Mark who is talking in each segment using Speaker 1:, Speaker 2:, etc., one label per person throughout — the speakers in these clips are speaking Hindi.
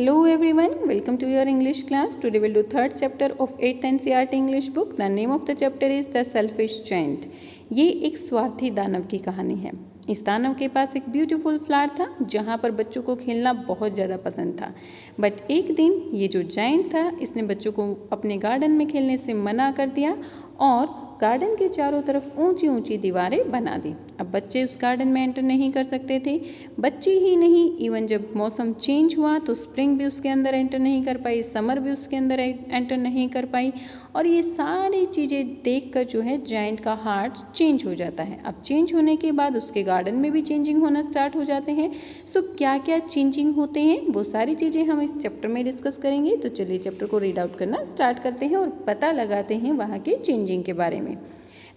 Speaker 1: Hello everyone, welcome to your English class. Today we'll do third chapter of 8th NCERT English book. The name of the chapter is The Selfish Giant. ये एक स्वार्थी दानव की कहानी है। इस दानव के पास एक ब्यूटीफुल फ्लावर था जहाँ पर बच्चों को खेलना बहुत ज़्यादा पसंद था। बट एक दिन ये जो जायंट था इसने बच्चों को अपने गार्डन में खेलने से मना कर दिया और गार्डन के चारों तरफ ऊंची ऊंची दीवारें बना दी। अब बच्चे उस गार्डन में एंटर नहीं कर सकते थे। बच्चे ही नहीं, इवन जब मौसम चेंज हुआ तो स्प्रिंग भी उसके अंदर एंटर नहीं कर पाई, समर भी उसके अंदर एंटर नहीं कर पाई। और ये सारी चीज़ें देखकर जो है जायंट का हार्ट चेंज हो जाता है। अब चेंज होने के बाद उसके गार्डन में भी चेंजिंग होना स्टार्ट हो जाते हैं। सो क्या क्या चेंजिंग होते हैं वो सारी चीज़ें हम इस चैप्टर में डिस्कस करेंगे। तो चलिए चैप्टर को रीड आउट करना स्टार्ट करते हैं और पता लगाते हैं वहाँ के चेंजिंग के बारे में।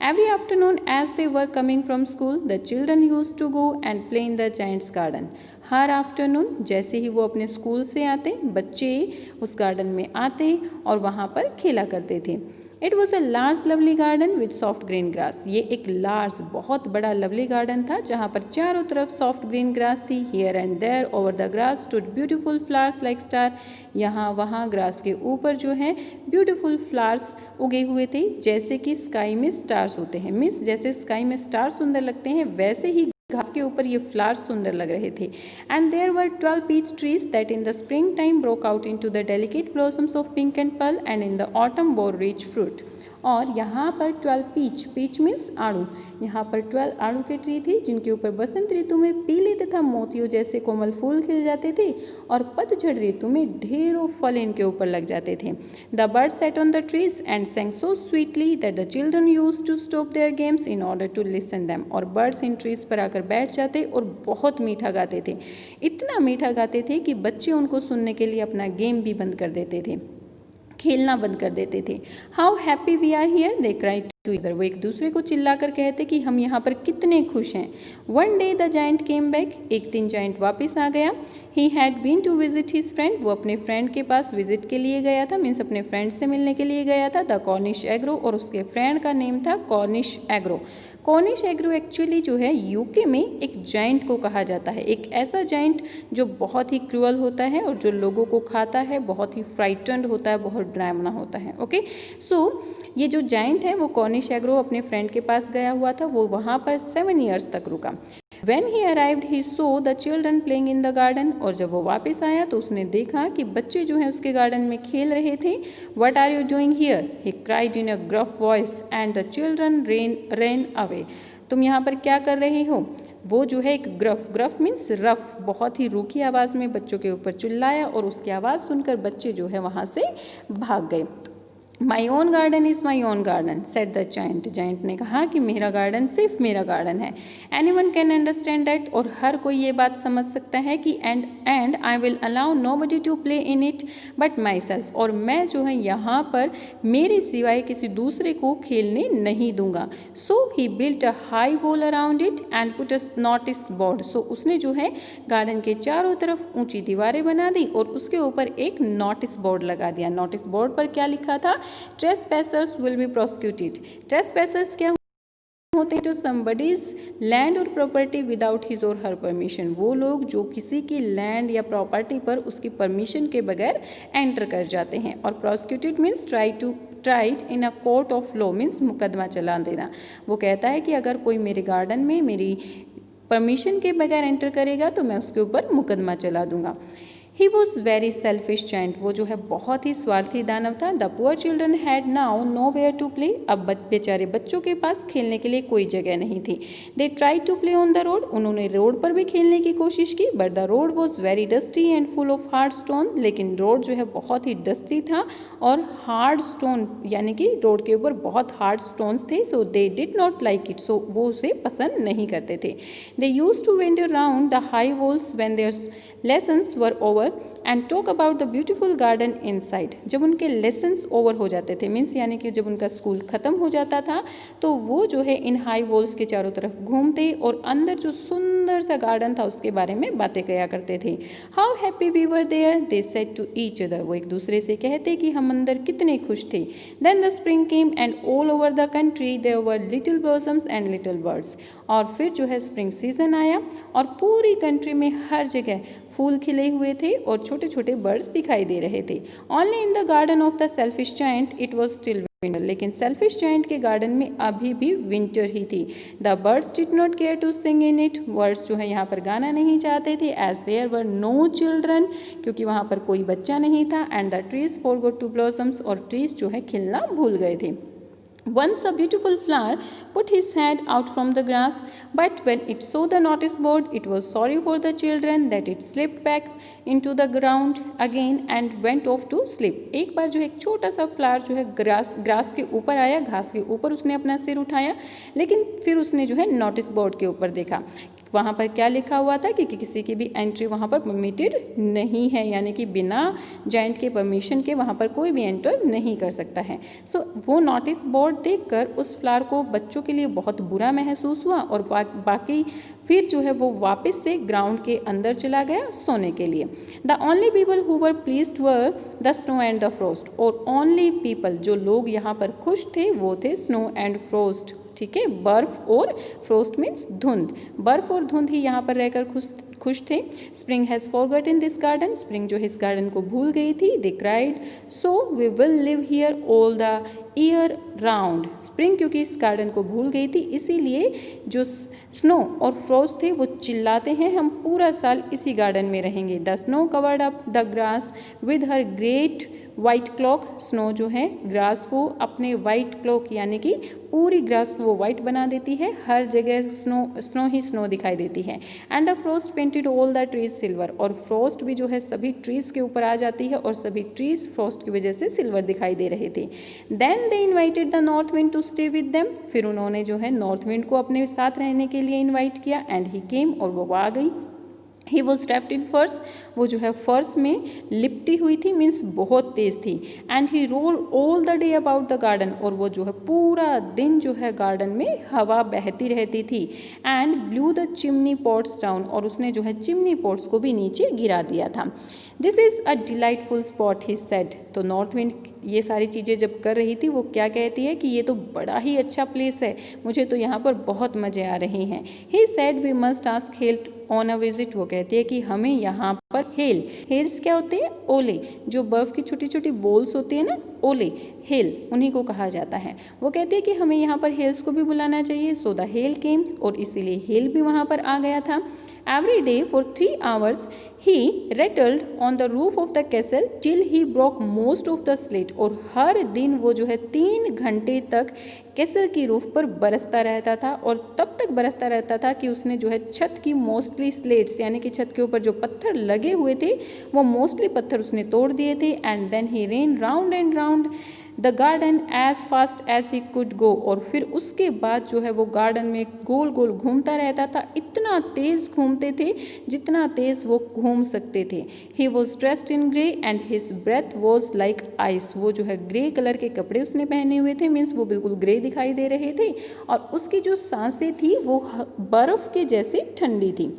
Speaker 1: Every afternoon as they were coming from school, the children used to go and play in the giant's garden. Her afternoon जैसे ही वो अपने स्कूल से आते बच्चे उस गार्डन में आते और वहाँ पर खेला करते थे। It was a large lovely garden with soft green grass. ये एक लार्ज बहुत बड़ा लवली गार्डन था जहाँ पर चारों तरफ सॉफ्ट ग्रीन ग्रास थी। Here and there over the grass stood beautiful flowers like star. यहाँ वहाँ ग्रास के ऊपर जो है ब्यूटीफुल फ्लावर्स उगे हुए थे जैसे कि स्काई में स्टार्स होते हैं। मीन्स जैसे स्काई में स्टार सुंदर लगते हैं वैसे ही घास के ऊपर ये फ्लावर्स सुंदर लग रहे थे। And there were 12 peach trees that in the spring time broke out into the delicate blossoms of pink and pearl and in the autumn bore rich fruit. और यहाँ पर 12 पीच मीन्स आड़ू, यहाँ पर 12 आड़ू के ट्री थे जिनके ऊपर बसंत ऋतु में पीले तथा मोतियों जैसे कोमल फूल खिल जाते थे और पतझड़ ऋतु में ढेरों फल इनके ऊपर लग जाते थे। The birds sat on the trees and sang so sweetly that the children used to stop their games in order to listen them। और बर्ड्स इन ट्रीज पर आकर बैठ जाते और बहुत मीठा गाते थे। इतना मीठा गाते थे कि बच्चे उनको सुनने के लिए अपना गेम भी बंद कर देते थे, खेलना बंद कर देते थे। How happy we are here they cried together. वो एक दूसरे को चिल्लाकर कहते कि हम यहाँ पर कितने खुश हैं। One day the giant came back. एक दिन जायंट वापस आ गया। He had been to visit his friend. वो अपने फ्रेंड के पास विजिट के लिए गया था, मीन्स अपने फ्रेंड से मिलने के लिए गया था। द कॉर्निश एग्रो, और उसके फ्रेंड का नेम था Cornish agro. Cornish agro actually जो है यूके में एक जायंट को कहा जाता है, एक ऐसा जायंट जो बहुत ही क्रूअल होता है और जो लोगों को खाता है, बहुत ही फ्राइटन्ड होता है, बहुत डरावना होता है। ओके, सो ये जो जायंट है वो कॉर्निश एग्रो अपने फ्रेंड के पास गया हुआ था। वो वहाँ पर 7 ईयर्स तक रुका। When he arrived, he saw the children playing in the garden। और जब वो वापस आया तो उसने देखा कि बच्चे जो हैं उसके गार्डन में खेल रहे थे। What are you doing here? He cried in a gruff voice and the children ran away। तुम यहाँ पर क्या कर रहे हो? वो जो है एक ग्रफ मीन्स रफ, बहुत ही रूखी आवाज़ में बच्चों के ऊपर चिल्लाया और उसकी आवाज़ सुनकर बच्चे जो है वहाँ से भाग गए। My own garden is my own garden said the giant. Giant ने कहा कि मेरा गार्डन सिर्फ मेरा गार्डन है। Anyone can understand that, और हर कोई ये बात समझ सकता है कि and I will allow nobody to play in it but myself. और मैं जो है यहाँ पर मेरे सिवाय किसी दूसरे को खेलने नहीं दूंगा। So he built a high wall around it and put a notice board. So उसने जो है गार्डन के चारों तरफ ऊंची दीवारें बना दी और उसके ऊपर एक नोटिस बोर्ड लगा दिया। नोटिस बोर्ड पर क्या लिखा था? ट्रेसपैसर्स विल बी प्रोसिक्यूटेड। ट्रेसपैसर्स क्या होते हैं? तो समबडीज लैंड और प्रॉपर्टी विदाउट हिज और हर परमिशन। वो लोग जो किसी की लैंड या प्रॉपर्टी पर उसकी परमिशन के बगैर एंटर कर जाते हैं। और prosecuted means tried in a court of law, means मुकदमा चला देना। वो कहता है कि अगर कोई मेरे गार्डन में मेरी परमिशन के बगैर एंटर करेगा तो मैं उसके ऊपर मुकदमा चला दूंगा। He was very selfish giant. वो जो है बहुत ही स्वार्थी दानव था। The poor children had now nowhere to play. अब बेचारे बच्चों के पास खेलने के लिए कोई जगह नहीं थी। They try to play on the road. उन्होंने रोड पर भी खेलने की कोशिश की but the road was very dusty and full of hard stone. लेकिन रोड जो है बहुत ही डस्टी था और हार्ड स्टोन, यानी कि रोड के ऊपर बहुत हार्ड स्टोन्स थे। So they did not like it. So वो उसे पसंद नहीं करते थे। They used to wander round the high walls when their lessons were over and talk about the beautiful garden inside. जब उनके लेसन्स ओवर हो जाते थे, मीन्स यानी कि जब उनका स्कूल ख़त्म हो जाता था तो वो जो है इन हाई वॉल्स के चारों तरफ घूमते और अंदर जो सुंदर सा गार्डन था उसके बारे में बातें किया करते थे। How happy we were there they said to each other. वो एक दूसरे से कहते कि हम अंदर कितने खुश थे। Then the spring came and all over the country there were little blossoms and little birds. और फिर जो है स्प्रिंग सीजन आया और पूरी कंट्री में हर जगह फूल खिले हुए थे और छोटे छोटे बर्ड्स दिखाई दे रहे थे। Only in the garden of the selfish giant it was still winter, लेकिन सेल्फिश जायंट के गार्डन में अभी भी विंटर ही थी। The birds did not care to sing in it, birds जो है यहाँ पर गाना नहीं चाहते थे, as there were no children, क्योंकि वहाँ पर कोई बच्चा नहीं था। And the trees forgot to blossoms, और ट्रीज जो है खिलना भूल गए थे। Once a beautiful flower put his head out from the grass, but when it saw the notice board, it was sorry for the children that it slipped back into the ground again and went off to sleep. एक बार जो है एक छोटा सा फ्लावर जो है ग्रास के ऊपर आया, घास के ऊपर उसने अपना सिर उठाया, लेकिन फिर उसने जो है नोटिस बोर्ड के ऊपर देखा। वहाँ पर क्या लिखा हुआ था कि किसी की भी एंट्री वहाँ पर परमिटेड नहीं है, यानी कि बिना जायंट के परमिशन के वहाँ पर कोई भी एंटर नहीं कर सकता है। सो वो नोटिस बोर्ड देखकर उस फ्लावर को बच्चों के लिए बहुत बुरा महसूस हुआ, और बाकी फिर जो है वो वापस से ग्राउंड के अंदर चला गया सोने के लिए। The only people who were pleased were the snow and the frost, और ओनली पीपल जो लोग यहाँ पर खुश थे वो थे स्नो एंड फ्रोस्ट। ठीक है, बर्फ और फ्रोस्ट मीन्स धुंध, बर्फ और धुंध ही यहाँ पर रहकर खुश थे। Spring has forgotten this garden, spring जो है इस गार्डन को भूल गई थी। They cried so we will live here all the year round, spring क्योंकि इस गार्डन को भूल गई थी इसीलिए जो स्नो और फ्रोस्ट थे वो चिल्लाते हैं हम पूरा साल इसी गार्डन में रहेंगे। The snow covered up the grass with her great white clock, snow जो है ग्रास को अपने वाइट क्लॉक यानी कि पूरी ग्रास को वो वाइट बना देती है, हर जगह स्नो ही स्नो दिखाई देती है। And the frost painted all the trees silver, और फ्रोस्ट भी जो है सभी ट्रीज के ऊपर आ जाती है और सभी ट्रीज फ्रोस्ट की वजह से सिल्वर दिखाई दे रहे थे। Then they invited the north wind to stay with them, फिर उन्होंने जो है नॉर्थ विंड को अपने साथ रहने के लिए इन्वाइट किया। एंड ही केम, और वो आ गई। ही वॉज ड्रेप्ड इन फर्स, वो जो है फर्स में लिपटी हुई थी, मीन्स बहुत तेज थी। And he roar all the day about the garden, और वो जो है पूरा दिन जो है गार्डन में हवा बहती रहती थी। And blue the chimney pots down, और उसने जो है चिमनी पॉट्स को भी नीचे गिरा दिया था। This is a delightful spot he said, तो नॉर्थ विंड ये सारी चीज़ें जब कर रही थी वो क्या कहती है कि ये तो बड़ा ही अच्छा प्लेस है, मुझे तो यहाँ पर बहुत मज़े आ रहे हैं। He said we must ask help on a visit, वो कहती है कि हमें यहाँ पर हेल्स क्या होते हैं, ओले, जो बर्फ़ की छोटी छोटी बॉल्स होती है ना, ओले, हेल उन्हीं को कहा जाता है। वो कहती है कि हमें यहाँ पर हेल्स को भी बुलाना चाहिए। सो द हेल केम, और इसीलिए हेल भी वहाँ पर आ गया था। Every day for 3 hours he rattled on the roof of the castle till he broke most of the slate, और हर दिन वो जो है 3 घंटे तक कैसल की रूफ पर बरसता रहता था, और तब तक बरसता रहता था कि उसने जो है छत की मोस्टली स्लेट्स यानी कि छत के ऊपर जो पत्थर लगे हुए थे वो मोस्टली पत्थर उसने तोड़ दिए थे। And then he ran round and round the garden as fast as he could go, और फिर उसके बाद जो है वो गार्डन में गोल गोल घूमता रहता था, इतना तेज़ घूमते थे जितना तेज़ वो घूम सकते थे। He was dressed in grey and his breath was like ice, वो जो है ग्रे कलर के कपड़े उसने पहने हुए थे, मीन्स वो बिल्कुल ग्रे दिखाई दे रहे थे, और उसकी जो सांसें थी वो बर्फ़ के जैसे ठंडी थी।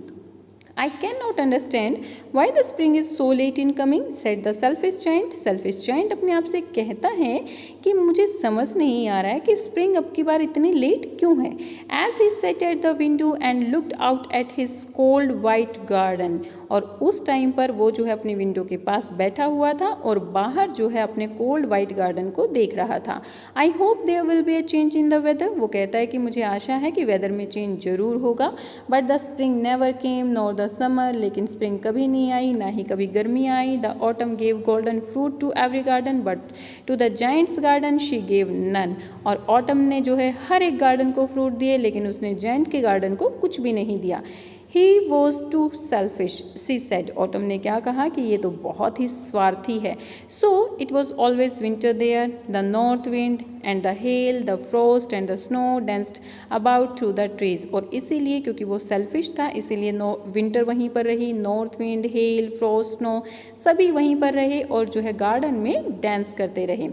Speaker 1: I cannot understand why the spring is so late in coming, said the selfish giant. Selfish giant अपने आप से कहता है कि मुझे समझ नहीं आ रहा है कि स्प्रिंग अब की बार इतनी लेट क्यों है। As he sat at the window and looked out at his cold white garden, और उस टाइम पर वो जो है अपने विंडो के पास बैठा हुआ था और बाहर जो है अपने कोल्ड वाइट गार्डन को देख रहा था। I hope there will be a change in the weather, वो कहता है कि मुझे आशा है कि वेदर में चेंज जरूर होगा। But the spring never came nor the summer, लेकिन स्प्रिंग कभी नहीं आई, ना ही कभी गर्मी आई। The autumn gave golden fruit to every garden but to the giant's garden she gave none, और ऑटम ने जो है हर एक गार्डन को फ्रूट दिए लेकिन उसने जाइंट के गार्डन को कुछ भी नहीं दिया। He was too selfish, she said. Autumn ने क्या कहा कि ये तो बहुत ही स्वार्थी है। So it was always winter there. The north wind and the hail, the frost and the snow danced about through the trees. और इसीलिए क्योंकि वो selfish था इसीलिए विंटर वहीं पर रही, north wind, hello, frost, snow सभी वहीं पर रहे और जो है गार्डन में डांस करते रहे।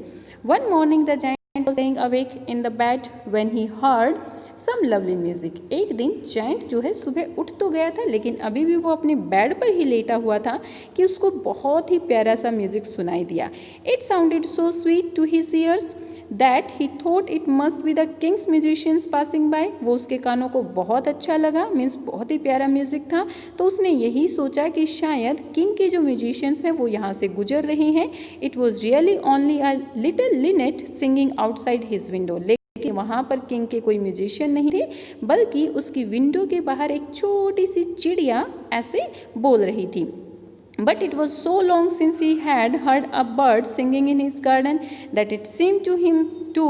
Speaker 1: One morning the giant was lying awake in the bed when he heard some lovely music. एक दिन जायंट जो है सुबह उठ तो गया था, लेकिन अभी भी वो अपने बेड पर ही लेटा हुआ था कि उसको बहुत ही प्यारा सा म्यूजिक सुनाई दिया. It sounded so sweet to his ears that he thought it must be the king's musicians passing by. वो उसके कानों को बहुत अच्छा लगा, मीन्स बहुत ही प्यारा म्यूजिक था, तो उसने यही सोचा कि शायद किंग के जो म्यूजिशियंस हैं वो यहाँ से गुजर रहे हैं. It was really only a little linnet singing outside his window. लेकिन वहाँ पर किंग के कोई म्यूजिशियन नहीं थे, बल्कि उसकी विंडो के बाहर एक छोटी सी चिड़िया ऐसे बोल रही थी. But it was so long since he had heard a bird singing in his garden that it seemed to him to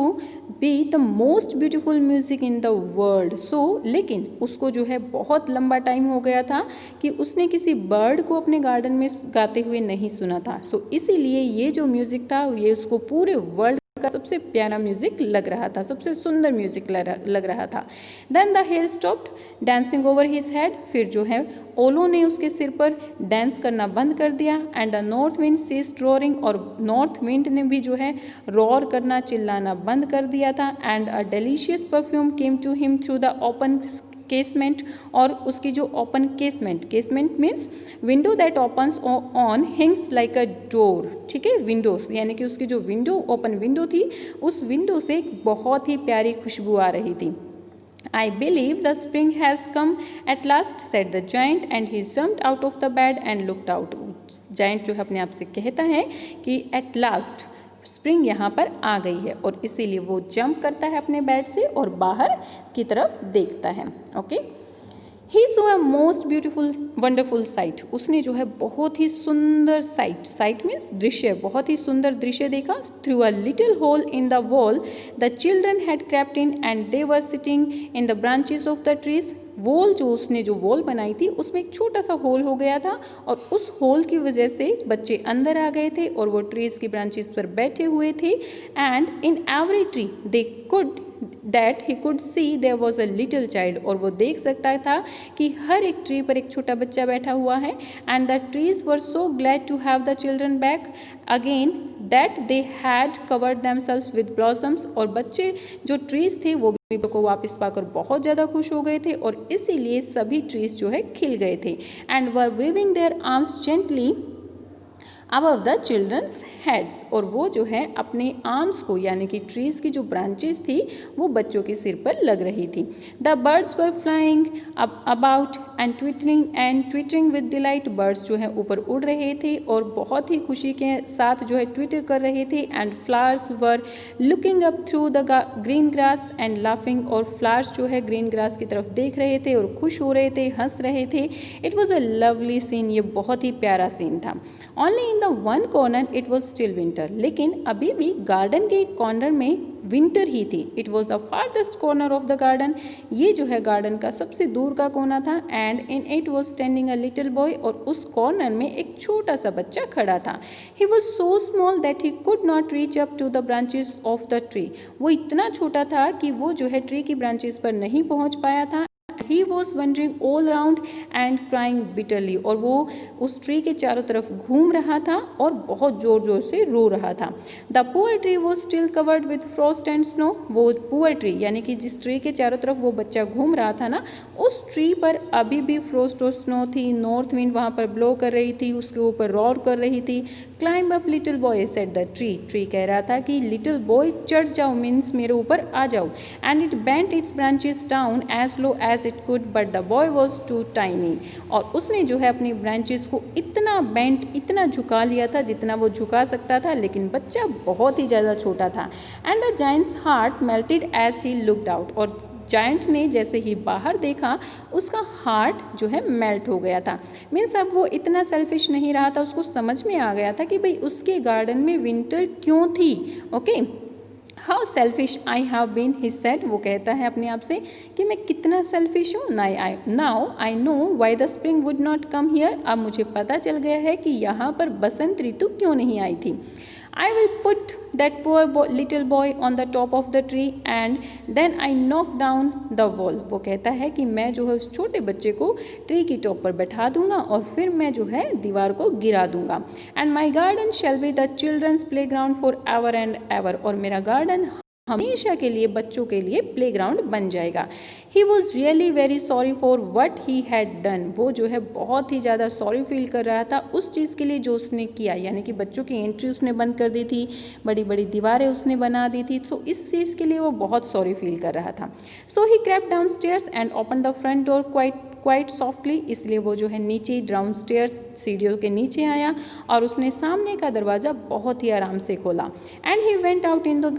Speaker 1: be the most beautiful music in the world. So, लेकिन उसको जो है बहुत लंबा टाइम हो गया था कि उसने किसी बर्ड को अपने गार्डन में गाते हुए नहीं सुना था. सो इसीलिए ये जो म्यूज़िक था ये उसको पूरे वर्ल्ड का सबसे प्यारा म्यूजिक लग रहा था, सबसे सुंदर म्यूजिक लग रहा था. Then the hail stopped dancing over his head. फिर जो है ओलों ने उसके सिर पर डांस करना बंद कर दिया. And the north wind ceased roaring. और नॉर्थ विंड ने भी जो है रोर करना, चिल्लाना बंद कर दिया था. And a delicious perfume came to him through the open casement. और उसकी जो open casement means window that opens on hinges like a door. ठीक है, विंडोज यानी कि उसकी जो विंडो ओपन विंडो थी उस विंडो से एक बहुत ही प्यारी खुशबू आ रही थी. I believe the spring has come at last, said the giant, and he jumped out of the bed and looked out. Giant जो है अपने आप से कहता है कि at last स्प्रिंग यहाँ पर आ गई है, और इसीलिए वो जंप करता है अपने बेड से और बाहर की तरफ देखता है. Okay. He saw a most beautiful wonderful sight. उसने जो है बहुत ही सुंदर साइट मीन्स दृश्य, बहुत ही सुंदर दृश्य देखा. Through a little hole in the wall the children had crept in and they were sitting in the branches of the trees. उसने जो वॉल बनाई थी उसमें एक छोटा सा होल हो गया था, और उस होल की वजह से बच्चे अंदर आ गए थे और वो ट्रीज की ब्रांचेस पर बैठे हुए थे. And in every tree they could that he could see there was a little child. और वो देख सकता था कि हर एक ट्री पर एक छोटा बच्चा बैठा हुआ है. And the trees were so glad to have the children back again that they had covered themselves with blossoms. और बच्चे जो ट्रीज थे वो को वापस पाकर बहुत ज़्यादा खुश हो गए थे, और इसीलिए सभी ट्रीज जो है खिल गए थे. And were waving their arms gently above the children's heads. और वो जो है अपने आर्म्स को यानी कि ट्रीज की जो ब्रांचेस थी वो बच्चों के सिर पर लग रही थी. The birds were flying about and twittering with delight. Birds जो है ऊपर उड़ रहे थे और बहुत ही खुशी के साथ जो है ट्विटर कर रहे थे. And flowers were looking up through the green grass and laughing. और फ्लावर्स जो है ग्रीन ग्रास की तरफ देख रहे थे और खुश हो रहे थे, हंस रहे थे. It was a lovely scene. ये बहुत ही प्यारा सीन था. Only in the one corner it was still winter. लेकिन अभी भी गार्डन के एक कॉर्नर में विंटर ही थी. It was the farthest corner of the garden. ये जो है गार्डन का सबसे दूर का कोना था. And in it was standing a little boy. और उस कॉर्नर में एक छोटा सा बच्चा खड़ा था. He was so small that he could not reach up to the branches of the tree. वो इतना छोटा था कि वो जो है ट्री की ब्रांचेस पर नहीं पहुंच पाया था. He was wandering all around and crying bitterly. और वो उस ट्री के चारों तरफ घूम रहा था और बहुत जोर जोर से रो रहा था. The poor tree was still covered with frost and snow. वो poor tree यानी कि जिस ट्री के चारों तरफ वो बच्चा घूम रहा था ना, उस ट्री पर अभी भी फ्रोस्ट और स्नो थी. नॉर्थ विंड वहाँ पर ब्लो कर रही थी, उसके ऊपर रोर कर रही थी. Climb up little boy, said the tree. Tree कह रहा था कि लिटिल बॉय चढ़ जाओ, मीन्स मेरे ऊपर आ जाओ. And it bent its branches down as low as it could, but the boy was too tiny. और उसने जो है अपनी ब्रांचेस को इतना बेंट, इतना झुका लिया था जितना वो झुका सकता था, लेकिन बच्चा बहुत ही ज़्यादा छोटा था. And the giant's heart melted as he looked out. और जायंट ने जैसे ही बाहर देखा उसका हार्ट जो है मेल्ट हो गया था. मीन्स अब वो इतना सेल्फिश नहीं रहा था. उसको समझ में आ गया था कि भाई उसके गार्डन में विंटर क्यों थी. Okay. How selfish I have been, he said. वो कहता है अपने आप से कि मैं कितना सेल्फिश हूँ. Now I know why the spring would not come here. अब मुझे पता चल गया है कि यहाँ पर बसंत ऋतु क्यों नहीं आई थी. I will put that poor little boy on the top of the tree and then I knock down the wall. वो कहता है कि मैं जो है उस छोटे बच्चे को ट्री की टॉप पर बैठा दूंगा और फिर मैं जो है दीवार को गिरा दूंगा. And my garden shall be the children's playground for ever and ever. और मेरा गार्डन हमेशा के लिए बच्चों के लिए प्लेग्राउंड बन जाएगा। He was really very sorry for what he had done. वो जो है बहुत ही ज़्यादा सॉरी फील कर रहा था उस चीज़ के लिए जो उसने किया, यानी कि बच्चों की एंट्री उसने बंद कर दी थी, बड़ी बड़ी दीवारें उसने बना दी थी, सो इस चीज़ के लिए वो बहुत सॉरी फील कर रहा था। So he crept downstairs and open the front door quite softly. इसलिए वो जो है नीचे डाउन स्टेयर्स, सीढ़ियों के नीचे आया और उसने सामने का दरवाज़ा बहुत ही आराम से खोला। And he went out into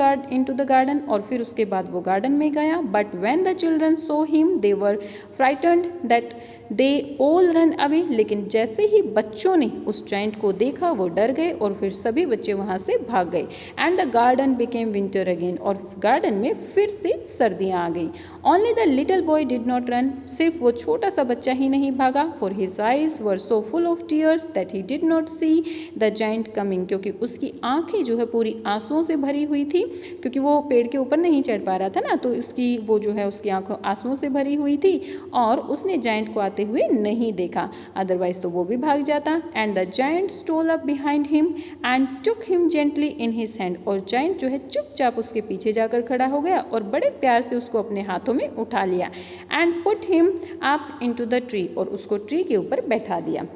Speaker 1: the garden, और फिर उसके बाद वो गार्डन में गया। But when the children saw him they were frightened that they all run away. लेकिन जैसे ही बच्चों ने उस जायंट को देखा वो डर गए और फिर सभी बच्चे वहाँ से भाग गए। And the garden became winter again, और गार्डन में फिर से सर्दियाँ आ गई। Only the little boy did not run. सिर्फ वो छोटा सा बच्चा ही नहीं भागा। For his eyes were so full of tears that he did not see the giant coming. क्योंकि उसकी आंखें जो है पूरी आंसुओं से भरी हुई थी, क्योंकि वो पेड़ के ऊपर नहीं चढ़ पा रहा था ना, तो उसकी वो जो है उसकी आंखों आंसुओं से भरी हुई थी और उसने जायंट को आते हुए नहीं देखा, अदरवाइज तो वो भी भाग जाता। And the giant stole up behind him and took him gently in his hand. और जायंट जो है चुपचाप उसके पीछे जाकर खड़ा हो गया और बड़े प्यार से उसको अपने हाथों में उठा लिया। And put him up into the tree, और उसको ट्री के ऊपर बैठा दिया।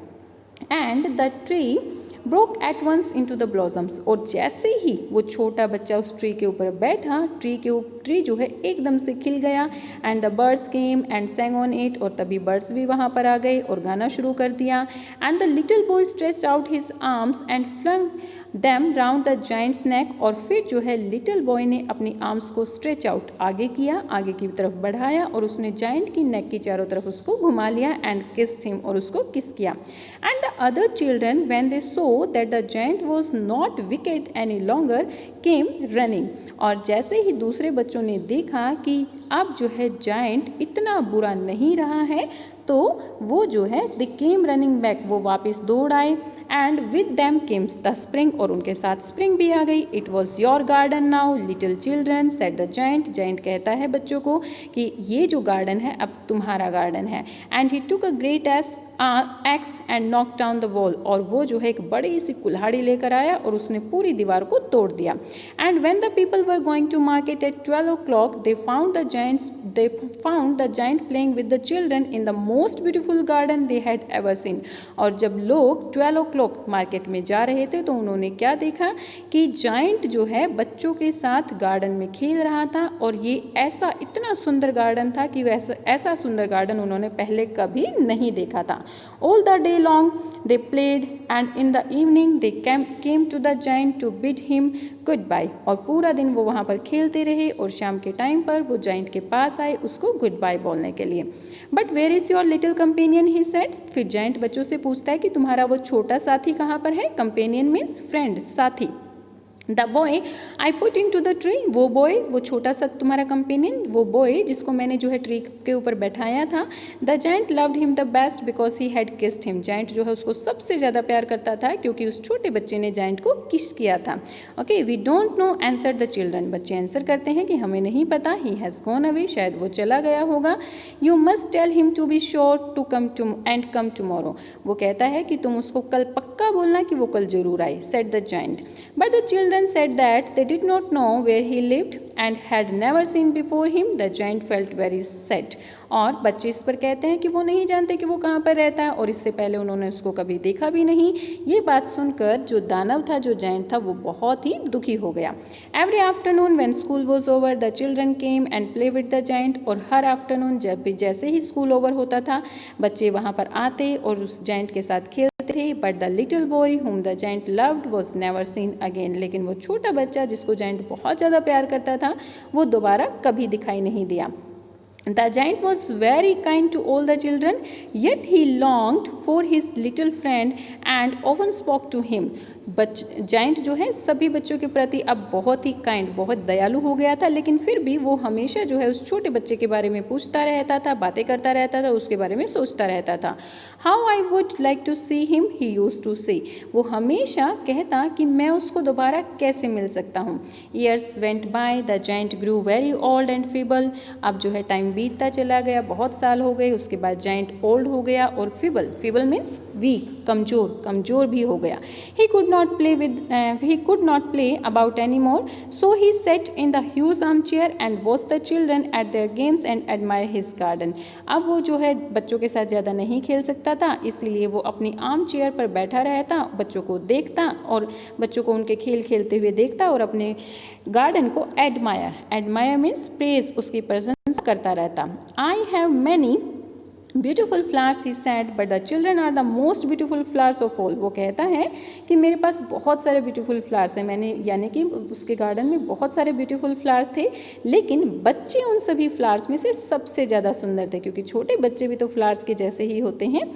Speaker 1: And the tree broke at once into the blossoms. और जैसे ही वो छोटा बच्चा उस ट्री के ऊपर बैठा, ट्री जो है एकदम से खिल गया। And the birds came and saying on it, और तभी बर्ड्स भी वहाँ पर आ गए और गाना शुरू कर दिया। And the little boy stretched out his arms and flung them round the giant's neck. और फिर जो है लिटिल बॉय ने अपनी आर्म्स को स्ट्रेच आउट आगे किया, आगे की तरफ बढ़ाया और उसने जायंट की नेक की चारों तरफ उसको घुमा लिया। एंड किस्ड हिम, और उसको किस किया। And the other children when they so that the giant was not wicked any longer came running. और जैसे ही दूसरे बच्चों ने देखा कि अब जो है जायंट इतना बुरा नहीं रहा है, तो वो जो है दे केम रनिंग बैक, वो वापस दौड़ आए। And with them Kemps the spring, और उनके साथ स्प्रिंग भी आ गई। It was your garden now little children said the giant. Giant कहता है बच्चों को कि ये जो गार्डन है अब तुम्हारा गार्डन है। And he took a great x and knock down the wall, और वो जो है एक बड़ी सी कुल्हाड़ी लेकर आया और उसने पूरी दीवार को तोड़ दिया। And when the people were going to market at 12 o'clock they found the giant playing with the children in the most beautiful garden they had ever seen। और जब लोग 12 o'clock मार्केट में जा रहे थे तो उन्होंने क्या देखा कि जायंट जो है बच्चों के साथ गार्डन में खेल रहा था। और ये ऐसा इतना सुंदर गार्डन था कि ऐसा सुंदर गार्डन उन्होंने पहले कभी नहीं देखा था। All the day long they played and in the evening they came to the giant to bid him goodbye। और पूरा दिन वो वहाँ पर खेलते रहे और शाम के टाइम पर वो जायंट के पास आए उसको गुड बाय बोलने के लिए। But where is your little companion he said. फिर जायंट बच्चों से पूछता है कि तुम्हारा वो छोटा साथी कहाँ पर है। कंपेनियन मीन्स फ्रेंड, साथी। The boy I put into the tree, वो बॉय, वो छोटा सा तुम्हारा कंपेनियन, वो बॉय जिसको मैंने जो है ट्री के ऊपर बैठाया था। The giant loved him the best because he had kissed him. Giant जो है उसको सबसे ज़्यादा प्यार करता था क्योंकि उस छोटे बच्चे ने जायंट को किस किया था। Okay, we don't know answer the children. बच्चे आंसर करते हैं कि हमें नहीं पता। ही हैज़ गॉन अवे, शायद वो चला गया होगा। You must tell him to be sure to come tomorrow. वो कहता है कि तुम उसको कल पक्का बोलना कि वो कल जरूर आए, said the giant. But the children said that they did not know where he lived and had never seen before him। The giant felt very sad। और बच्चे इस पर कहते हैं कि वो नहीं जानते कि वो कहाँ पर रहता है और इससे पहले उन्होंने उसको कभी देखा भी नहीं। ये बात सुनकर जो दानव था, जो जायंट था, वो बहुत ही दुखी हो गया। Every afternoon when school was over the children came and play with the giant. और हर आफ्टरनून जब भी जैसे ही स्कूल ओवर होता था बच्चे वहाँ पर आते और उस जायंट के साथ खेलते थे। But the little boy whom the giant loved was never seen again। लेकिन वो छोटा बच्चा जिसको जायंट बहुत ज़्यादा प्यार करता था वो दोबारा कभी दिखाई नहीं दिया। The giant was very kind to all the children, yet he longed for his little friend and often spoke to him। Giant जो है सभी बच्चों के प्रति अब बहुत ही काइंड, बहुत दयालु हो गया था, लेकिन फिर भी वो हमेशा जो है उस छोटे बच्चे के बारे में पूछता रहता था, बातें करता रहता था, उसके बारे में सोचता रहता था। How I would like to see him he use to say, वो हमेशा कहता कि मैं उसको दोबारा कैसे मिल सकता हूँ। Years went by, the giant grew very old and feeble, अब जो है टाइम बीतता चला गया, बहुत साल हो गए, उसके बाद जाइंट ओल्ड हो गया और फीबल, फीबल मीन्स वीक, कमजोर, कमजोर भी हो गया। ही could not play about any more, so he set in the huge arm chair and watch the children eight there games and admire his garden. अब वो जो है बच्चों के साथ ज़्यादा नहीं खेल सकता था, इसीलिए वो अपनी आर्म चेयर पर बैठा रहता, बच्चों को देखता और बच्चों को उनके खेल खेलते हुए देखता और अपने गार्डन को एडमायर, एडमायर मीन्स प्रेज, उसकी प्रशंसा करता रहता। I have many beautiful flowers he said but the children are the most beautiful flowers of all, वो कहता है कि मेरे पास बहुत सारे ब्यूटीफुल फ्लावर्स हैं, मैंने यानी कि उसके गार्डन में बहुत सारे ब्यूटीफुल फ्लावर्स थे, लेकिन बच्चे उन सभी फ्लावर्स में से सबसे ज़्यादा सुंदर थे, क्योंकि छोटे बच्चे भी तो फ्लावर्स के जैसे ही होते हैं।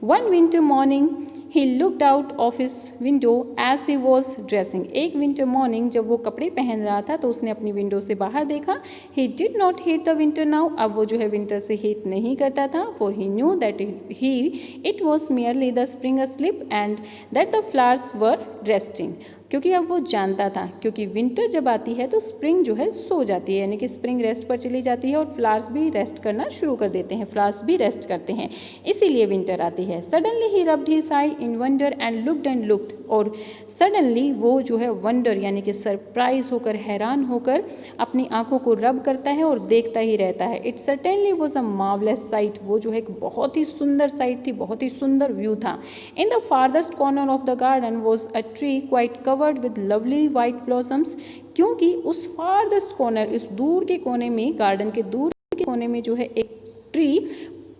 Speaker 1: One winter morning he looked out of his window as he was dressing, एक विंटर मॉर्निंग जब वो कपड़े पहन रहा था तो उसने अपनी विंडो से बाहर देखा। He did not hate the winter now, अब वो जो है विंटर से हेट नहीं करता था, for he knew that it was merely the spring asleep and that the flowers were resting, क्योंकि अब वो जानता था, क्योंकि विंटर जब आती है तो स्प्रिंग जो है सो जाती है, यानी कि स्प्रिंग रेस्ट पर चली जाती है और फ्लावर्स भी रेस्ट करना शुरू कर देते हैं, फ्लावर्स भी रेस्ट करते हैं, इसीलिए विंटर आती है। Suddenly he rubbed his I in wonder and looked, और सडनली वो जो है वंडर यानी कि सरप्राइज होकर, हैरान होकर अपनी आंखों को रब करता है और देखता ही रहता है। It certainly was a marvellous site, वो जो है एक बहुत ही सुंदर साइट थी, बहुत ही सुंदर व्यू था। In the farthest corner of the garden was a tree quite covered with lovely white blossoms, क्योंकि उस फारदेस्ट कॉर्नर, इस दूर के कोने में, गार्डन के दूर के कोने में जो है एक ट्री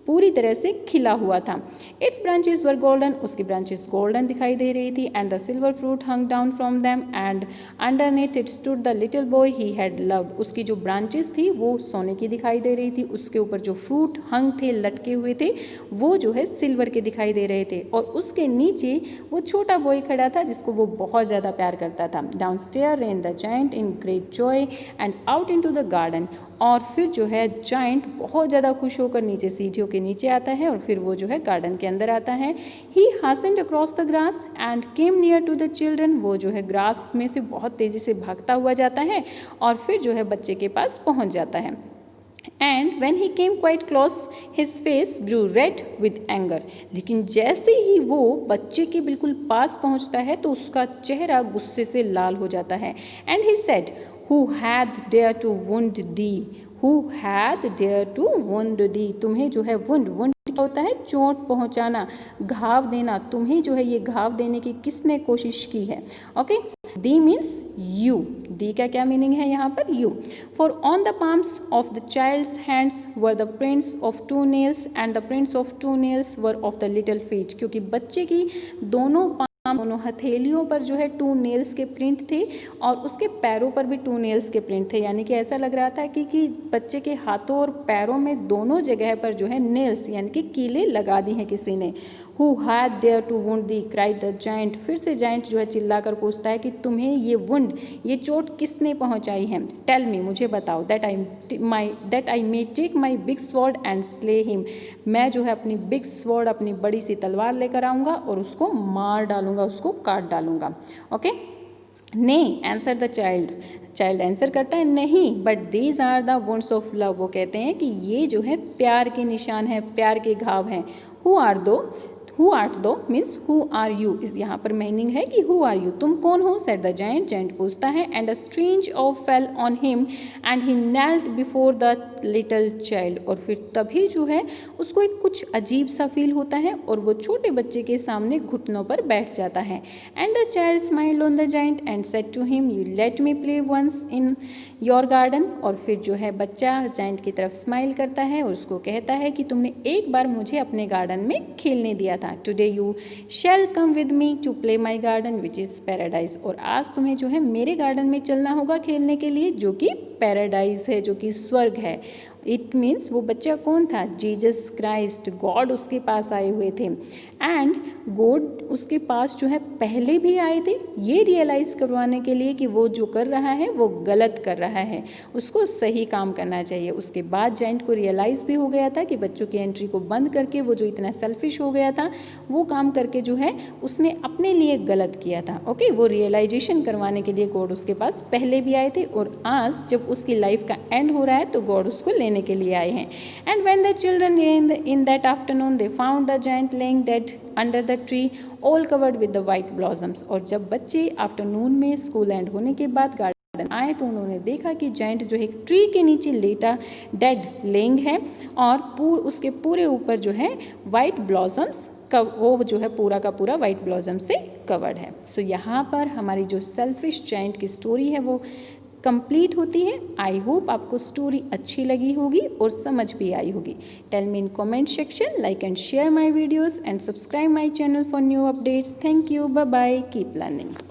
Speaker 1: पूरी तरह से खिला हुआ था। इट्स ब्रांचेस वर गोल्डन, उसकी ब्रांचेस गोल्डन दिखाई दे रही थी, and the silver fruit hung down from them and underneath it stood the little boy he had loved, उसकी जो ब्रांचेस थी वो सोने की दिखाई दे रही थी, उसके ऊपर जो फ्रूट हंग थे, लटके हुए थे, वो जो है सिल्वर के दिखाई दे रहे थे, और उसके नीचे वो छोटा बॉय खड़ा था जिसको वो बहुत ज़्यादा प्यार करता था। Downstairs ran the giant in great joy and out into the garden, और फिर जो है जाइंट बहुत ज़्यादा खुश होकर नीचे सीढ़ियों के नीचे आता है और फिर वो जो है गार्डन के अंदर आता है। He hastened across the grass and came near to the children, वो जो है ग्रास में से बहुत तेज़ी से भागता हुआ जाता है और फिर जो है बच्चे के पास पहुंच जाता है। And when he came quite close his face grew red with anger, लेकिन जैसे ही वो बच्चे के बिल्कुल पास पहुंचता है तो उसका चेहरा गुस्से से लाल हो जाता है। And he said, who had dare to wound thee, who had dare to wound thee, तुम्हें जो है वुंड क्या होता है, चोट पहुंचाना, घाव देना, तुम्हें जो है ये घाव देने की किसने कोशिश की है। Okay, thee means you, thee का क्या मीनिंग है यहाँ पर, you. For on the palms of the child's hands were the prints of two nails and the prints of two nails were of the little feet, क्योंकि बच्चे की दोनों हथेलियों पर जो है 2 नेल्स के प्रिंट थे और उसके पैरों पर भी 2 नेल्स के प्रिंट थे, यानी कि ऐसा लग रहा था कि बच्चे के हाथों और पैरों में दोनों जगह पर जो है नेल्स यानी कि कीले लगा दी हैं किसी ने। Who had dare to wound thee cried the giant, फिर से जाइंट जो है चिल्लाकर पूछता है कि तुम्हें ये वुंड, ये चोट किसने पहुंचाई है। टेल मी, मुझे बताओ, that I may take my big sword and slay him, मैं जो है अपनी बिग स्वॉर्ड, अपनी बड़ी सी तलवार लेकर आऊँगा और उसको मार डालूंगा, उसको काट डालूंगा। ओके, नहीं, आंसर द चाइल्ड आंसर करता है नहीं, but these are the wounds of love, वो कहते हैं कि ये जो है प्यार के निशान है, प्यार के घाव हैं। हु आर्ट दो मीन्स हु आर यू, इस यहाँ पर मीनिंग है कि हु आर यू, तुम कौन हो। सेड द जाइंट, जाइंट पूछता है। And a strange awe fell on him and he knelt before the little child, और फिर तभी जो है उसको एक कुछ अजीब सा फील होता है और वो छोटे बच्चे के सामने घुटनों पर बैठ जाता है। And the child smiled on the giant and said to him, you let me play once in your garden, और फिर जो है बच्चा जाइंट की तरफ स्माइल करता है और उसको कहता है कि तुमने एक बार मुझे अपने गार्डन में खेलने दिया था। Today you shall come with me to play my garden which is paradise, और आज तुम्हें जो है मेरे गार्डन में चलना होगा खेलने के लिए, जो कि पैराडाइज है, जो कि स्वर्ग है। इट मीन्स वो बच्चा कौन था? जीसस क्राइस्ट, गॉड उसके पास आए हुए थे। एंड गॉड उसके पास जो है पहले भी आए थे, ये रियलाइज़ करवाने के लिए कि वो जो कर रहा है वो गलत कर रहा है, उसको सही काम करना चाहिए। उसके बाद जाइंट को रियलाइज़ भी हो गया था कि बच्चों की एंट्री को बंद करके वो जो इतना सेल्फिश हो गया था, वो काम करके जो है उसने अपने लिए गलत किया था। ओके, वो रियलाइजेशन करवाने के लिए गॉड उसके पास पहले भी आए थे, और आज जब उसकी लाइफ का एंड हो रहा है तो गॉड उसको लेने के लिए आए हैं। And when the children in that afternoon they found the giant laying dead under the tree all covered with the white blossoms। और जब बच्चे आफ्टरनून में स्कूल एंड होने के बाद गार्डन आए तो उन्होंने देखा कि जाइंट जो है एक ट्री के नीचे लेटा डेड लेइंग है, और उसके पूरे ऊपर जो है वाइट ब्लॉसम्स का वो जो है पूरा का पूरा वाइट ब्लॉसम से कवर्ड है। सो यहाँ पर हमारी जो सेल्फिश जाइंट की स्टोरी है वो कंप्लीट होती है। आई होप आपको स्टोरी अच्छी लगी होगी और समझ भी आई होगी। Tell me in comment section, like and share my videos and subscribe my channel for new updates. Thank you, bye bye, keep learning.